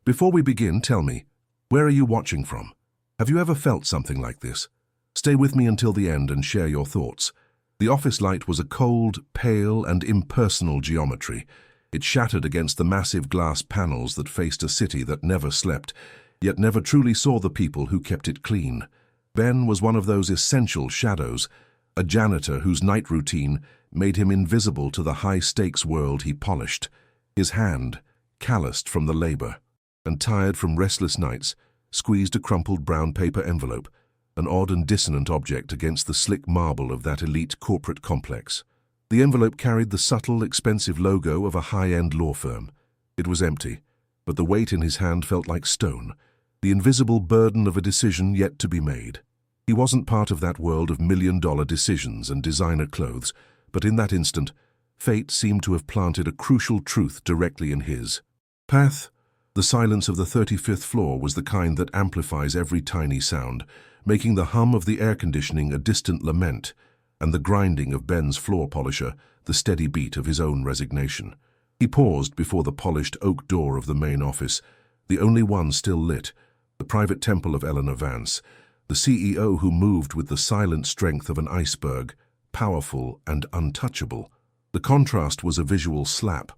Before we begin, tell me, where are you watching from? Have you ever felt something like this? Stay with me until the end and share your thoughts. The office light was a cold, pale, and impersonal geometry. It shattered against the massive glass panels that faced a city that never slept, yet never truly saw the people who kept it clean. Ben was one of those essential shadows, a janitor whose night routine made him invisible to the high-stakes world he polished. His hand, calloused from the labor and tired from restless nights, squeezed a crumpled brown paper envelope, an odd and dissonant object against the slick marble of that elite corporate complex. The envelope carried the subtle, expensive logo of a high-end law firm. It was empty, but the weight in his hand felt like stone, the invisible burden of a decision yet to be made. He wasn't part of that world of million-dollar decisions and designer clothes, but in that instant, fate seemed to have planted a crucial truth directly in his path. The silence of the 35th floor was the kind that amplifies every tiny sound, making the hum of the air conditioning a distant lament, and the grinding of Ben's floor polisher the steady beat of his own resignation. He paused before the polished oak door of the main office, the only one still lit, the private temple of Eleanor Vance, the CEO who moved with the silent strength of an iceberg, powerful and untouchable. The contrast was a visual slap.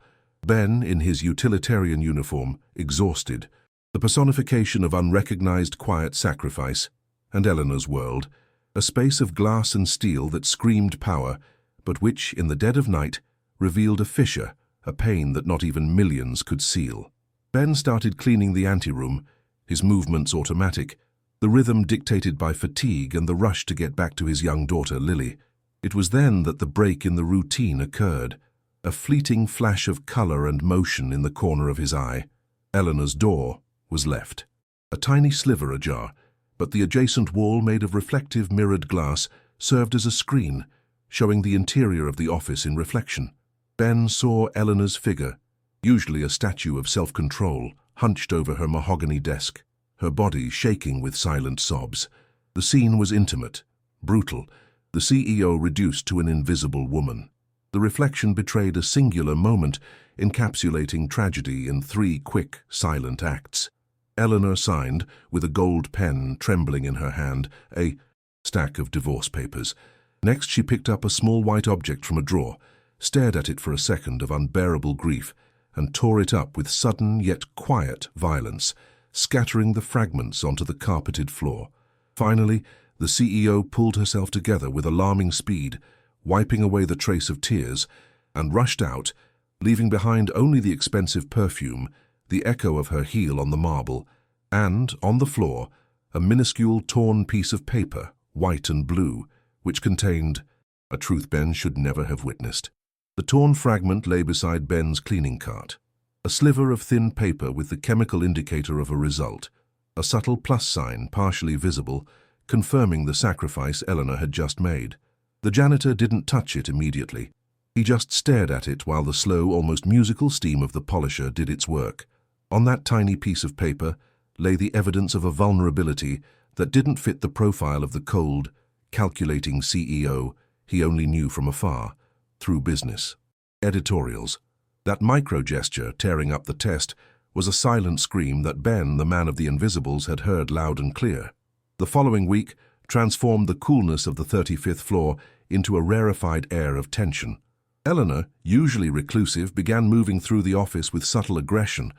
Ben, in his utilitarian uniform, exhausted, the personification of unrecognized quiet sacrifice, and Eleanor's world, a space of glass and steel that screamed power, but which, in the dead of night, revealed a fissure, a pain that not even millions could seal. Ben started cleaning the anteroom, his movements automatic, the rhythm dictated by fatigue and the rush to get back to his young daughter, Lily. It was then that the break in the routine occurred, a fleeting flash of color and motion in the corner of his eye. Eleanor's door was left, a tiny sliver ajar, but the adjacent wall, made of reflective mirrored glass, served as a screen, showing the interior of the office in reflection. Ben saw Eleanor's figure, usually a statue of self-control, hunched over her mahogany desk, her body shaking with silent sobs. The scene was intimate, brutal, the CEO reduced to an invisible woman. The reflection betrayed a singular moment, encapsulating tragedy in 3 quick, silent acts. Eleanor signed, with a gold pen trembling in her hand, a stack of divorce papers. Next, she picked up a small white object from a drawer, stared at it for a second of unbearable grief, and tore it up with sudden yet quiet violence, scattering the fragments onto the carpeted floor. Finally, the CEO pulled herself together with alarming speed, wiping away the trace of tears, and rushed out, leaving behind only the expensive perfume, the echo of her heel on the marble, and, on the floor, a minuscule torn piece of paper, white and blue, which contained a truth Ben should never have witnessed. The torn fragment lay beside Ben's cleaning cart, a sliver of thin paper with the chemical indicator of a result, a subtle plus sign partially visible, confirming the sacrifice Eleanor had just made. The janitor didn't touch it immediately. He just stared at it while the slow, almost musical steam of the polisher did its work. On that tiny piece of paper lay the evidence of a vulnerability that didn't fit the profile of the cold, calculating CEO he only knew from afar, through business. Editorials. That micro-gesture tearing up the test was a silent scream that Ben, the man of the invisibles, had heard loud and clear. The following week transformed the coolness of the 35th floor into a rarefied air of tension. Eleanor, usually reclusive, began moving through the office with subtle aggression,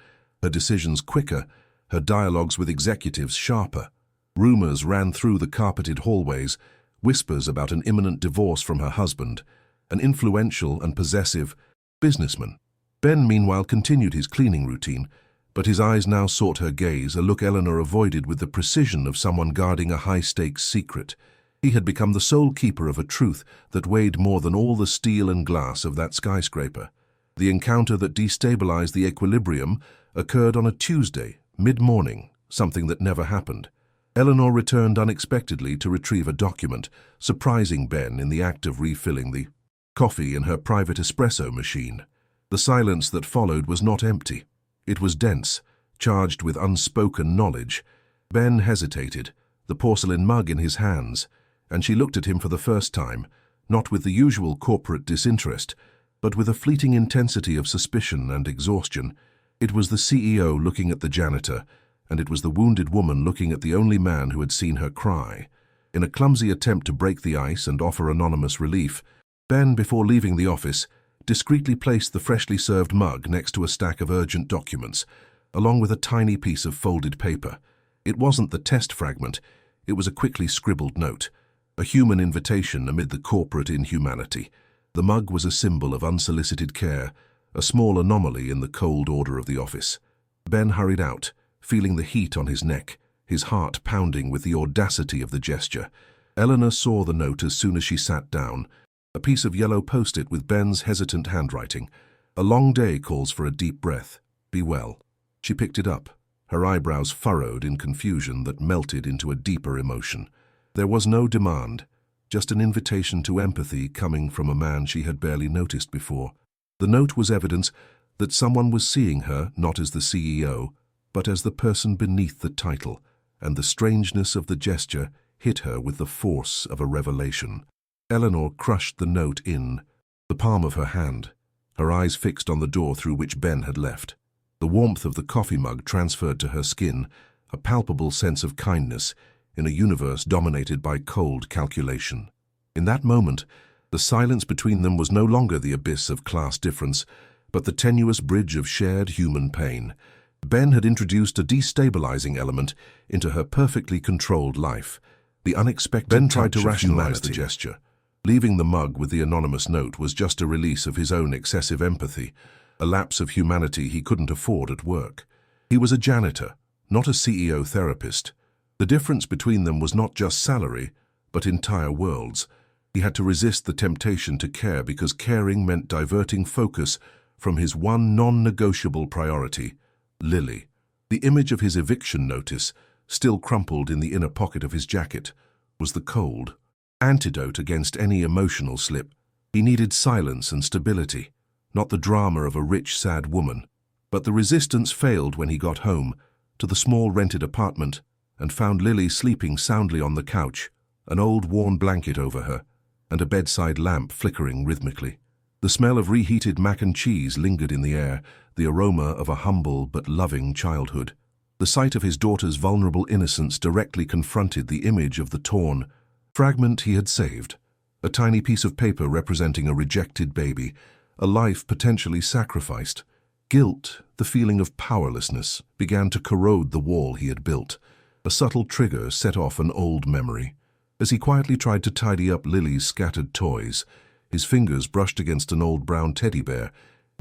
her decisions quicker, her dialogues with executives sharper. Rumors ran through the carpeted hallways, whispers about an imminent divorce from her husband, an influential and possessive businessman. Ben, meanwhile, continued his cleaning routine, but his eyes now sought her gaze, a look Eleanor avoided with the precision of someone guarding a high-stakes secret. He had become the sole keeper of a truth that weighed more than all the steel and glass of that skyscraper. The encounter that destabilized the equilibrium occurred on a Tuesday, mid-morning, something that never happened. Eleanor returned unexpectedly to retrieve a document, surprising Ben in the act of refilling the coffee in her private espresso machine. The silence that followed was not empty. It was dense, charged with unspoken knowledge. Ben hesitated, the porcelain mug in his hands, and she looked at him for the first time, not with the usual corporate disinterest, but with a fleeting intensity of suspicion and exhaustion. It was the CEO looking at the janitor, and it was the wounded woman looking at the only man who had seen her cry. In a clumsy attempt to break the ice and offer anonymous relief, Ben, before leaving the office, discreetly placed the freshly served mug next to a stack of urgent documents, along with a tiny piece of folded paper. It wasn't the test fragment, it was a quickly scribbled note, a human invitation amid the corporate inhumanity. The mug was a symbol of unsolicited care, a small anomaly in the cold order of the office. Ben hurried out, feeling the heat on his neck, his heart pounding with the audacity of the gesture. Eleanor saw the note as soon as she sat down, a piece of yellow post-it with Ben's hesitant handwriting. A long day calls for a deep breath. Be well. She picked it up, her eyebrows furrowed in confusion that melted into a deeper emotion. There was no demand, just an invitation to empathy coming from a man she had barely noticed before. The note was evidence that someone was seeing her not as the CEO, but as the person beneath the title, and the strangeness of the gesture hit her with the force of a revelation. Eleanor crushed the note in the palm of her hand, her eyes fixed on the door through which Ben had left. The warmth of the coffee mug transferred to her skin, a palpable sense of kindness in a universe dominated by cold calculation. In that moment, the silence between them was no longer the abyss of class difference, but the tenuous bridge of shared human pain. Ben had introduced a destabilizing element into her perfectly controlled life. The unexpected Ben tried to rationalize the gesture. Leaving the mug with the anonymous note was just a release of his own excessive empathy, a lapse of humanity he couldn't afford at work. He was a janitor, not a CEO therapist. The difference between them was not just salary, but entire worlds. He had to resist the temptation to care because caring meant diverting focus from his one non-negotiable priority, Lily. The image of his eviction notice, still crumpled in the inner pocket of his jacket, was the cold antidote against any emotional slip. He needed silence and stability, not the drama of a rich, sad woman. But the resistance failed when he got home, to the small rented apartment, and found Lily sleeping soundly on the couch, an old worn blanket over her, and a bedside lamp flickering rhythmically. The smell of reheated mac and cheese lingered in the air, the aroma of a humble but loving childhood. The sight of his daughter's vulnerable innocence directly confronted the image of the torn fragment he had saved, a tiny piece of paper representing a rejected baby, a life potentially sacrificed. Guilt, the feeling of powerlessness, began to corrode the wall he had built. A subtle trigger set off an old memory. As he quietly tried to tidy up Lily's scattered toys, his fingers brushed against an old brown teddy bear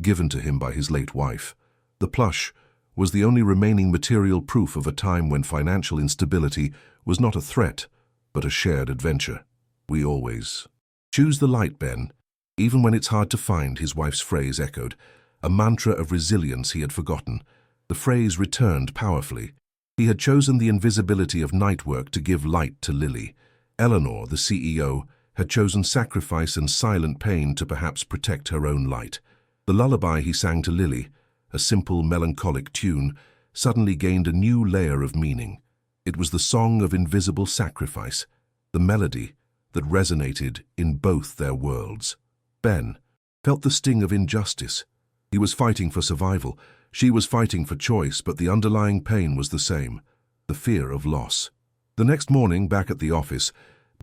given to him by his late wife. The plush was the only remaining material proof of a time when financial instability was not a threat, but a shared adventure. We always choose the light, Ben. Even when it's hard to find, his wife's phrase echoed, a mantra of resilience he had forgotten. The phrase returned powerfully. He had chosen the invisibility of night work to give light to Lily. Eleanor, the CEO, had chosen sacrifice and silent pain to perhaps protect her own light. The lullaby he sang to Lily, a simple melancholic tune, suddenly gained a new layer of meaning. It was the song of invisible sacrifice, the melody that resonated in both their worlds. Ben felt the sting of injustice. He was fighting for survival. She was fighting for choice, but the underlying pain was the same, the fear of loss. The next morning, back at the office,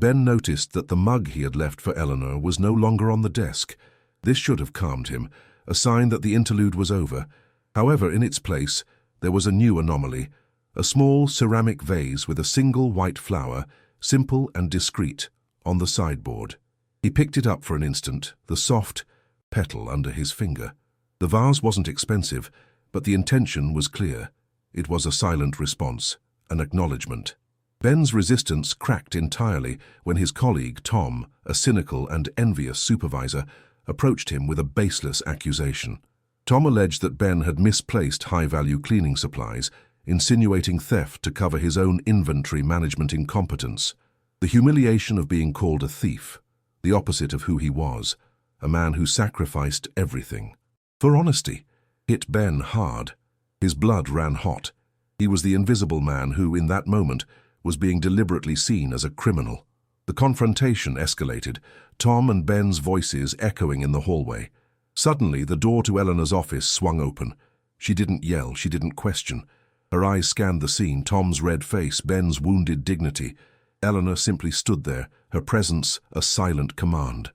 Ben noticed that the mug he had left for Eleanor was no longer on the desk. This should have calmed him, a sign that the interlude was over. However, in its place, there was a new anomaly, a small ceramic vase with a single white flower, simple and discreet, on the sideboard. He picked it up for an instant, the soft petal under his finger. The vase wasn't expensive, but the intention was clear. It was a silent response, an acknowledgement. Ben's resistance cracked entirely when his colleague, Tom, a cynical and envious supervisor, approached him with a baseless accusation. Tom alleged that Ben had misplaced high-value cleaning supplies, insinuating theft to cover his own inventory management incompetence. The humiliation of being called a thief, the opposite of who he was, a man who sacrificed everything for honesty, hit Ben hard. His blood ran hot. He was the invisible man who, in that moment, was being deliberately seen as a criminal. The confrontation escalated, Tom and Ben's voices echoing in the hallway. Suddenly, the door to Eleanor's office swung open. She didn't yell, she didn't question. Her eyes scanned the scene, Tom's red face, Ben's wounded dignity. Eleanor simply stood there, her presence a silent command.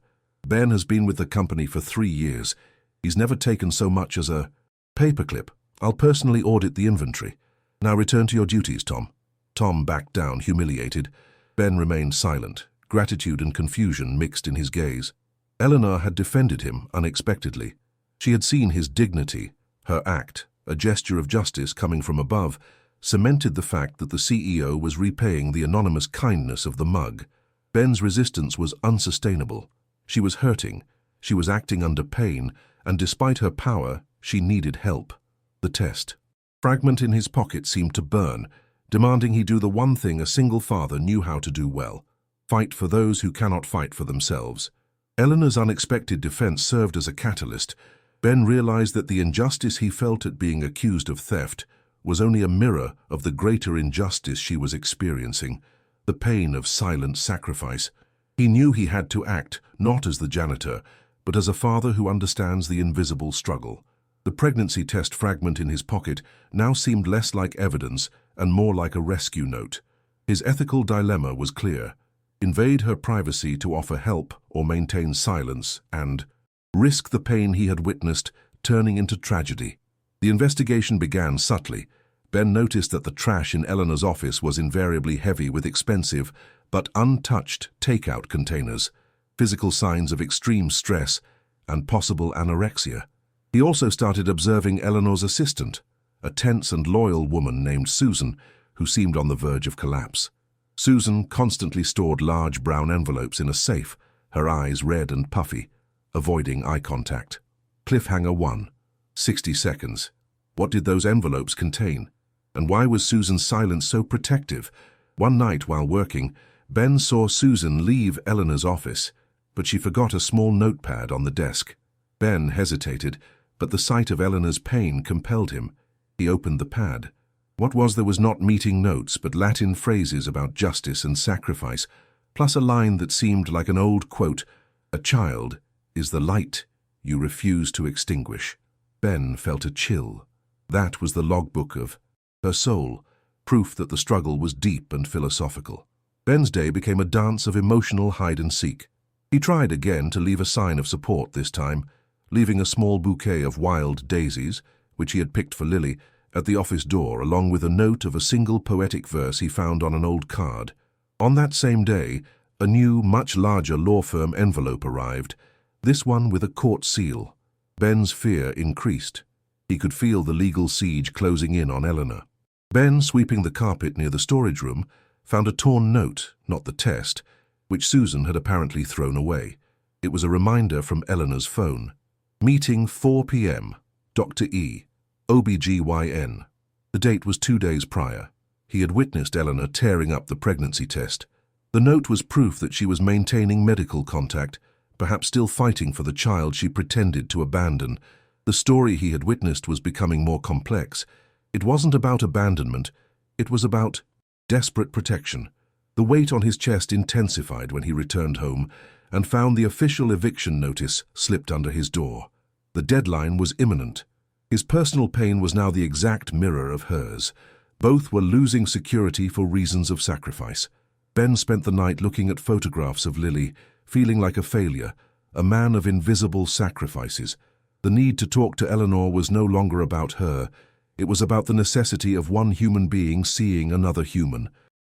Ben has been with the company for 3 years. He's never taken so much as a paperclip. I'll personally audit the inventory. Now return to your duties, Tom. Tom backed down, humiliated. Ben remained silent, gratitude and confusion mixed in his gaze. Eleanor had defended him unexpectedly. She had seen his dignity, her act, a gesture of justice coming from above, cemented the fact that the CEO was repaying the anonymous kindness of the mug. Ben's resistance was unsustainable. She was hurting, she was acting under pain, and despite her power, she needed help. The test. Fragment in his pocket seemed to burn, demanding he do the one thing a single father knew how to do well: fight for those who cannot fight for themselves. Eleanor's unexpected defense served as a catalyst. Ben realized that the injustice he felt at being accused of theft was only a mirror of the greater injustice she was experiencing, the pain of silent sacrifice. He knew he had to act, not as the janitor, but as a father who understands the invisible struggle. The pregnancy test fragment in his pocket now seemed less like evidence and more like a rescue note. His ethical dilemma was clear: invade her privacy to offer help or maintain silence, and risk the pain he had witnessed turning into tragedy. The investigation began subtly. Ben noticed that the trash in Eleanor's office was invariably heavy with expensive but untouched takeout containers, physical signs of extreme stress and possible anorexia. He also started observing Eleanor's assistant, a tense and loyal woman named Susan, who seemed on the verge of collapse. Susan constantly stored large brown envelopes in a safe, her eyes red and puffy, avoiding eye contact. Cliffhanger 1. 60 seconds. What did those envelopes contain? And why was Susan's silence so protective? One night while working, Ben saw Susan leave Eleanor's office, but she forgot a small notepad on the desk. Ben hesitated, but the sight of Eleanor's pain compelled him. He opened the pad. What was there was not meeting notes, but Latin phrases about justice and sacrifice, plus a line that seemed like an old quote: "A child is the light you refuse to extinguish." Ben felt a chill. That was the logbook of her soul, proof that the struggle was deep and philosophical. Ben's day became a dance of emotional hide-and-seek. He tried again to leave a sign of support this time, leaving a small bouquet of wild daisies, which he had picked for Lily, at the office door, along with a note of a single poetic verse he found on an old card. On that same day, a new, much larger law firm envelope arrived, this one with a court seal. Ben's fear increased. He could feel the legal siege closing in on Eleanor. Ben, sweeping the carpet near the storage room, found a torn note, not the test, which Susan had apparently thrown away. It was a reminder from Eleanor's phone. Meeting 4 p.m. Dr. E. OBGYN. The date was 2 days prior. He had witnessed Eleanor tearing up the pregnancy test. The note was proof that she was maintaining medical contact, perhaps still fighting for the child she pretended to abandon. The story he had witnessed was becoming more complex. It wasn't about abandonment, it was about desperate protection. The weight on his chest intensified when he returned home and found the official eviction notice slipped under his door. The deadline was imminent. His personal pain was now the exact mirror of hers. Both were losing security for reasons of sacrifice. Ben spent the night looking at photographs of Lily, feeling like a failure, a man of invisible sacrifices. The need to talk to Eleanor was no longer about her. It was about the necessity of one human being seeing another human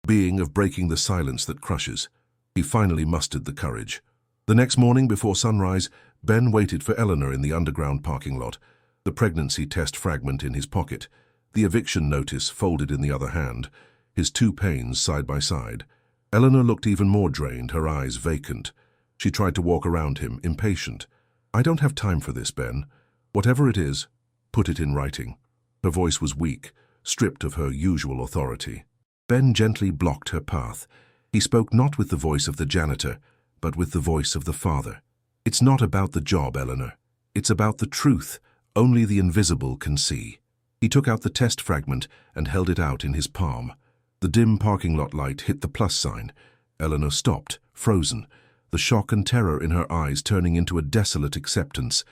being, of breaking the silence that crushes. He finally mustered the courage. The next morning before sunrise, Ben waited for Eleanor in the underground parking lot, the pregnancy test fragment in his pocket, the eviction notice folded in the other hand, his 2 panes side by side. Eleanor looked even more drained, her eyes vacant. She tried to walk around him, impatient. "I don't have time for this, Ben. Whatever it is, put it in writing." Her voice was weak, stripped of her usual authority. Ben gently blocked her path. He spoke not with the voice of the janitor, but with the voice of the father. "It's not about the job, Eleanor. It's about the truth only the invisible can see." He took out the test fragment and held it out in his palm. The dim parking lot light hit the plus sign. Eleanor stopped, frozen, the shock and terror in her eyes turning into a desolate acceptance.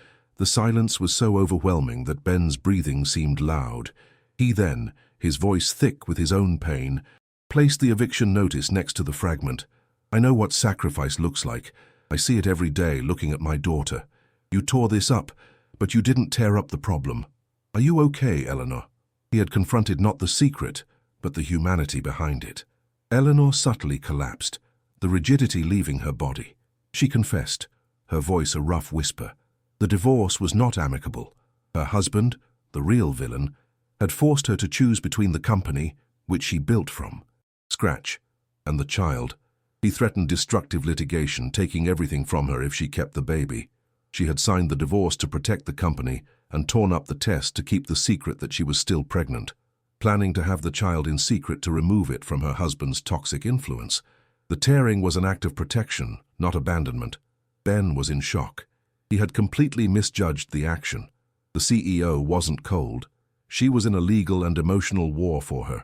The silence was so overwhelming that Ben's breathing seemed loud. He then, his voice thick with his own pain, placed the eviction notice next to the fragment. "I know what sacrifice looks like. I see it every day looking at my daughter. You tore this up, but you didn't tear up the problem. Are you okay, Eleanor?" He had confronted not the secret, but the humanity behind it. Eleanor subtly collapsed, the rigidity leaving her body. She confessed, her voice a rough whisper. The divorce was not amicable. Her husband, the real villain, had forced her to choose between the company, which she built from scratch, and the child. He threatened destructive litigation, taking everything from her if she kept the baby. She had signed the divorce to protect the company and torn up the test to keep the secret that she was still pregnant, planning to have the child in secret to remove it from her husband's toxic influence. The tearing was an act of protection, not abandonment. Ben was in shock. He had completely misjudged the action. The CEO wasn't cold. She was in a legal and emotional war for her.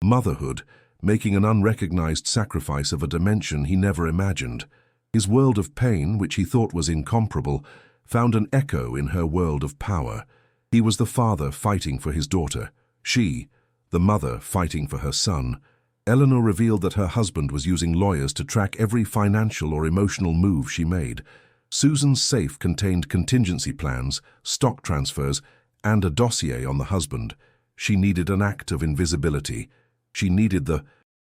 Motherhood, making an unrecognized sacrifice of a dimension he never imagined. His world of pain, which he thought was incomparable, found an echo in her world of power. He was the father fighting for his daughter. She, the mother fighting for her son. Eleanor revealed that her husband was using lawyers to track every financial or emotional move she made. Susan's safe contained contingency plans, stock transfers, and a dossier on the husband. She needed an act of invisibility. She needed the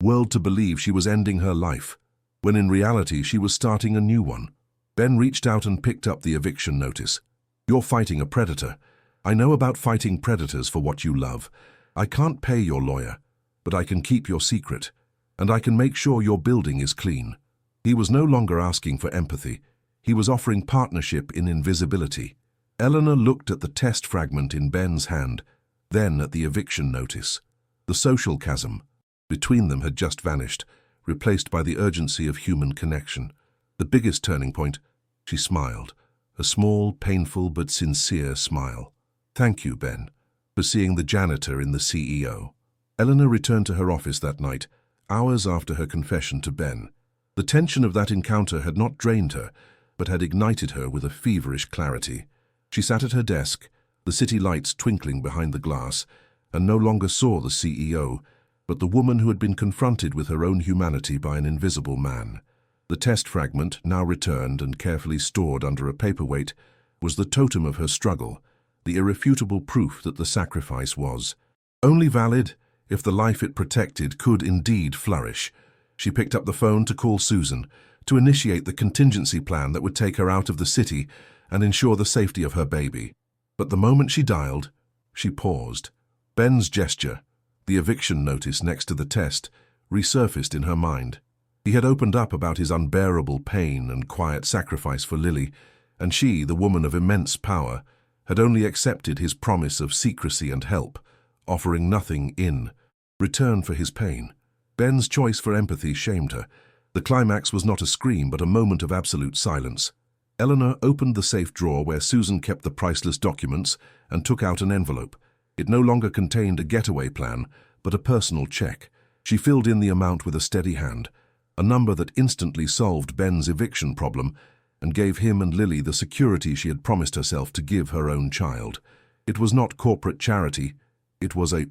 world to believe she was ending her life, when in reality she was starting a new one. Ben reached out and picked up the eviction notice. "You're fighting a predator. I know about fighting predators for what you love. I can't pay your lawyer, but I can keep your secret, and I can make sure your building is clean." He was no longer asking for empathy. He was offering partnership in invisibility. Eleanor looked at the test fragment in Ben's hand, then at the eviction notice. The social chasm between them had just vanished, replaced by the urgency of human connection. The biggest turning point, she smiled, a small, painful but sincere smile. "Thank you, Ben, for seeing the janitor in the CEO." Eleanor returned to her office that night, hours after her confession to Ben. The tension of that encounter had not drained her, but had ignited her with a feverish clarity. She sat at her desk, the city lights twinkling behind the glass, and no longer saw the CEO, but the woman who had been confronted with her own humanity by an invisible man. The test fragment, now returned and carefully stored under a paperweight, was the totem of her struggle, the irrefutable proof that the sacrifice was only valid if the life it protected could indeed flourish. She picked up the phone to call Susan, to initiate the contingency plan that would take her out of the city and ensure the safety of her baby. But the moment she dialed, she paused. Ben's gesture, the eviction notice next to the test, resurfaced in her mind. He had opened up about his unbearable pain and quiet sacrifice for Lily, and she, the woman of immense power, had only accepted his promise of secrecy and help, offering nothing in return for his pain. Ben's choice for empathy shamed her. The climax was not a scream, but a moment of absolute silence. Eleanor opened the safe drawer where Susan kept the priceless documents and took out an envelope. It no longer contained a getaway plan, but a personal check. She filled in the amount with a steady hand, a number that instantly solved Ben's eviction problem and gave him and Lily the security she had promised herself to give her own child. It was not corporate charity. It was a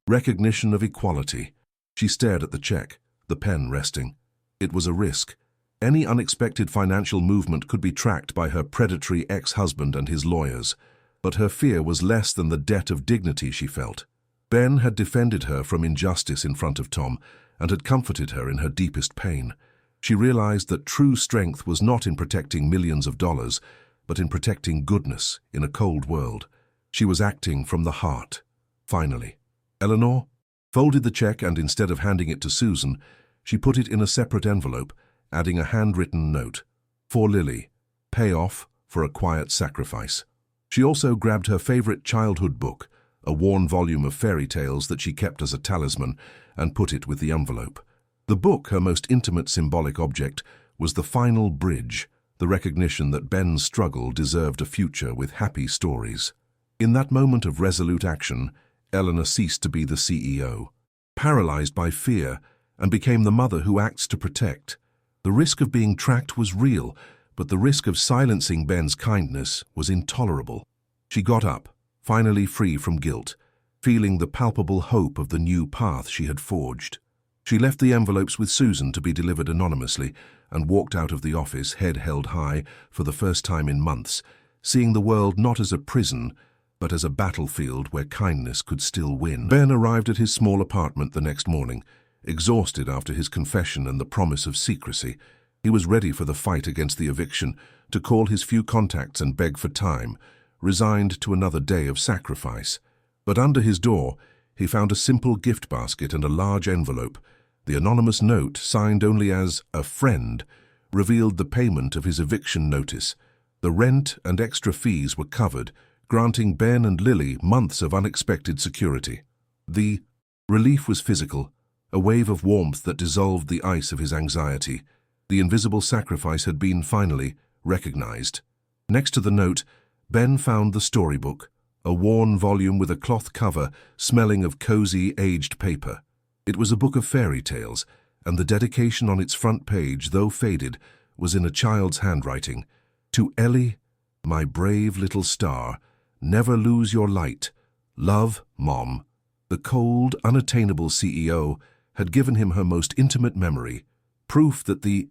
recognition of equality. She stared at the check, the pen resting. It was a risk. Any unexpected financial movement could be tracked by her predatory ex-husband and his lawyers, but her fear was less than the debt of dignity she felt. Ben had defended her from injustice in front of Tom and had comforted her in her deepest pain. She realized that true strength was not in protecting millions of dollars, but in protecting goodness in a cold world. She was acting from the heart. Finally, Eleanor folded the check and instead of handing it to Susan, she put it in a separate envelope, adding a handwritten note. "For Lily, payoff for a quiet sacrifice." She also grabbed her favorite childhood book, a worn volume of fairy tales that she kept as a talisman, and put it with the envelope. The book, her most intimate symbolic object, was the final bridge, the recognition that Ben's struggle deserved a future with happy stories. In that moment of resolute action, Eleanor ceased to be the CEO, paralyzed by fear, and became the mother who acts to protect. The risk of being tracked was real, but the risk of silencing Ben's kindness was intolerable. She got up, finally free from guilt, feeling the palpable hope of the new path she had forged. She left the envelopes with Susan to be delivered anonymously and walked out of the office, head held high, for the first time in months, seeing the world not as a prison, but as a battlefield where kindness could still win. Ben arrived at his small apartment the next morning, exhausted after his confession and the promise of secrecy. He was ready for the fight against the eviction, to call his few contacts and beg for time, resigned to another day of sacrifice. But under his door, he found a simple gift basket and a large envelope. The anonymous note, signed only as a friend, revealed the payment of his eviction notice. The rent and extra fees were covered, granting Ben and Lily months of unexpected security. The relief was physical, a wave of warmth that dissolved the ice of his anxiety. The invisible sacrifice had been finally recognized. Next to the note, Ben found the storybook, a worn volume with a cloth cover smelling of cozy, aged paper. It was a book of fairy tales, and the dedication on its front page, though faded, was in a child's handwriting. To Ellie, my brave little star, never lose your light. Love, Mom. The cold, unattainable CEO had given him her most intimate memory, proof that the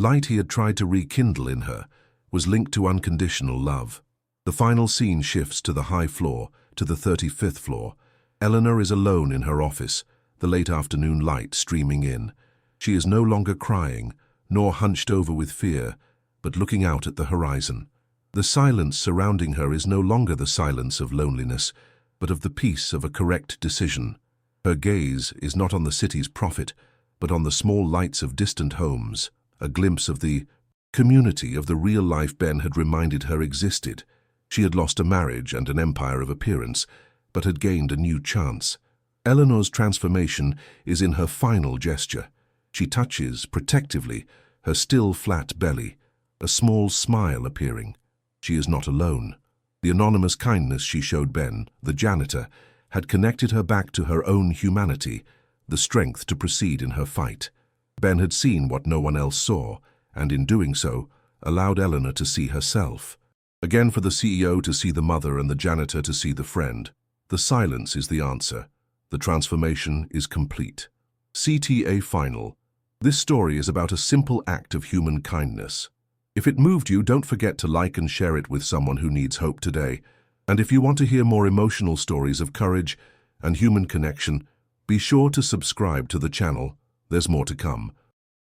light he had tried to rekindle in her was linked to unconditional love. The final scene shifts to the high floor, to the 35th floor. Eleanor is alone in her office, the late afternoon light streaming in. She is no longer crying, nor hunched over with fear, but looking out at the horizon. The silence surrounding her is no longer the silence of loneliness, but of the peace of a correct decision. Her gaze is not on the city's profit, but on the small lights of distant homes, a glimpse of the community of the real life Ben had reminded her existed. She had lost a marriage and an empire of appearance, but had gained a new chance. Eleanor's transformation is in her final gesture. She touches, protectively, her still flat belly, a small smile appearing. She is not alone. The anonymous kindness she showed Ben, the janitor, had connected her back to her own humanity, the strength to proceed in her fight. Ben had seen what no one else saw, and in doing so, allowed Eleanor to see herself. Again, for the CEO to see the mother and the janitor to see the friend. The silence is the answer. The transformation is complete. CTA Final. This story is about a simple act of human kindness. If it moved you, don't forget to like and share it with someone who needs hope today. And if you want to hear more emotional stories of courage and human connection, be sure to subscribe to the channel. There's more to come.